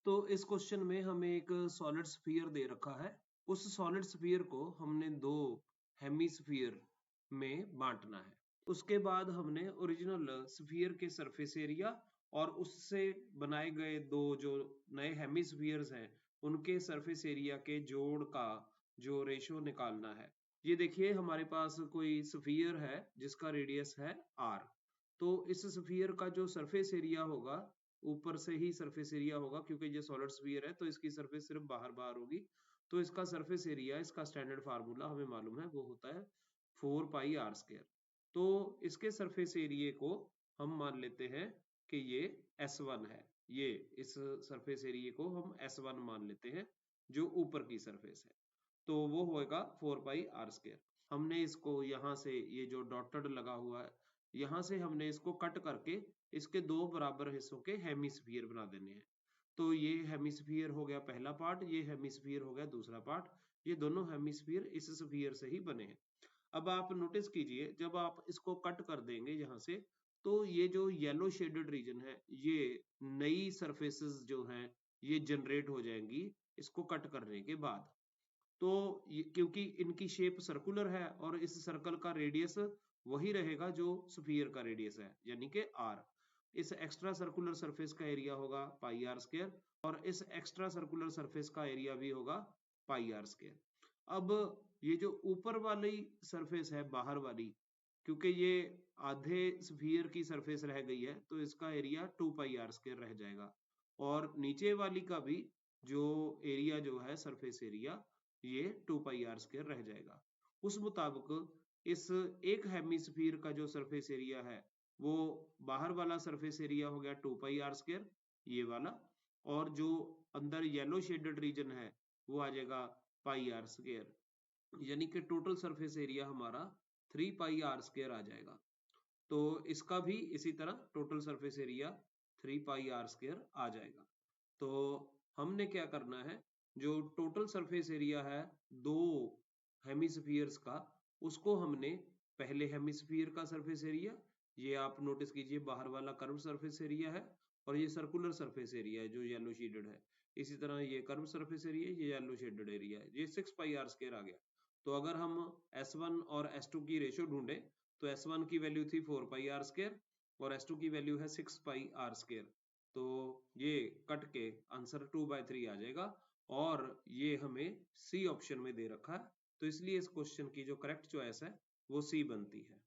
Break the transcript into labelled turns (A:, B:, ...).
A: तो इस क्वेश्चन में हमें एक सॉलिड स्फीयर दे रखा है। उस सॉलिड स्फीयर को हमने दो हेमिस्फीयर में बांटना है। उसके बाद हमने ओरिजिनल स्फीयर के सरफेस एरिया और उससे बनाए गए दो जो नए हेमिस्फीयर्स हैं उनके सरफेस एरिया के जोड़ का जो रेशो निकालना है। ये देखिए हमारे पास कोई स्फीयर है जिसका रेडियस है r। तो इस स्फीयर का जो सरफेस एरिया होगा ऊपर से ही सरफेस एरिया होगा, क्योंकि ये सॉलिड स्फीयर है तो इसकी सरफेस सिर्फ बाहर बाहर होगी। तो इसका सरफेस एरिया, इसका स्टैंडर्ड फार्मूला हमें मालूम है, वो होता है 4 पाई आर स्क्वायर। तो इसके सरफेस एरिया को हम मान लेते हैं कि ये S1 है। ये इस सरफेस एरिया को हम S1 मान लेते हैं जो ऊपर की सरफेस है। तो वो होएगा 4 पाई आर स्क्वायर। हमने इसको यहाँ से, ये जो डॉटेड लगा हुआ है, यहाँ से हमने इसको कट करके इसके दो बराबर हिस्सों के हेमिस्फीयर बना देने हैं। तो ये हेमिस्फीयर हो गया पहला पार्ट, ये हेमिस्फीयर हो गया दूसरा पार्ट। ये दोनों हेमिस्फीयर इस स्फीयर से ही बने हैं। अब आप नोटिस कीजिए, जब आप इसको कट कर देंगे यहाँ से, तो ये जो येलो शेडेड रीजन है, ये नई सरफेसेस जो हैं ये जनरेट हो जाएंगी इसको कट करने के बाद। तो क्योंकि इनकी शेप सर्कुलर है और इस सर्कल का रेडियस वही रहेगा जो स्फीयर का रेडियस है, यानी कि r। इस एक्स्ट्रा सर्कुलर सरफेस का एरिया होगा पाई आर स्क्वायर और इस एक्स्ट्रा सर्कुलर सरफेस का एरिया भी होगा पाई आर स्क्वायर। अब ये जो ऊपर वाली सरफेस है बाहर वाली, क्योंकि ये आधे स्फीयर की सरफेस रह गई है तो इसका एरिया 2 पाई आर स्क्वायर रह जाएगा। और नीचे वाली का भी जो एरिया जो है सरफेस एरिया, ये 2 पाई आर स्क्वायर रह जाएगा। उस मुताबिक इस एक हेमिस्फीयर का जो सरफेस एरिया है वो बाहर वाला सरफेस एरिया हो गया 2 पाई आर स्क्वायर, ये वाला। और जो अंदर येलो शेडेड रीजन है वो आ जाएगा पाई आर स्क्वायर, यानी कि टोटल सरफेस एरिया हमारा 3 पाई आर स्क्वायर आ जाएगा। तो इसका भी इसी तरह total surface area 3 pi r square आ जाएगा। तो हमने क्या करना है, जो टोटल सरफेस एरिया है दो हेमिस्फीयर्स का, उसको हमने पहले हेमिस्फीयर का सरफेस एरिया, ये आप नोटिस कीजिए बाहर वाला कर्व सरफेस एरिया है और ये सर्कुलर सरफेस एरिया है जो येलो शेडेड है। इसी तरह ये कर्व सरफेस एरिया, ये येलो शेडेड एरिया है, ये 6 पाई आर स्क्वायर आ गया। तो अगर हम S1 और S2 की रेशियो ढूंढे तो S1 की वैल्यू थी 4 पाई आर स्क्वायर और S2 की वैल्यू है 6 पाई आर स्क्वायर। तो ये कट के आंसर 2/3 आ जाएगा और ये हमें सी ऑप्शन में दे रखा है। तो इसलिए इस क्वेश्चन की जो करेक्ट चॉइस है वो सी बनती है।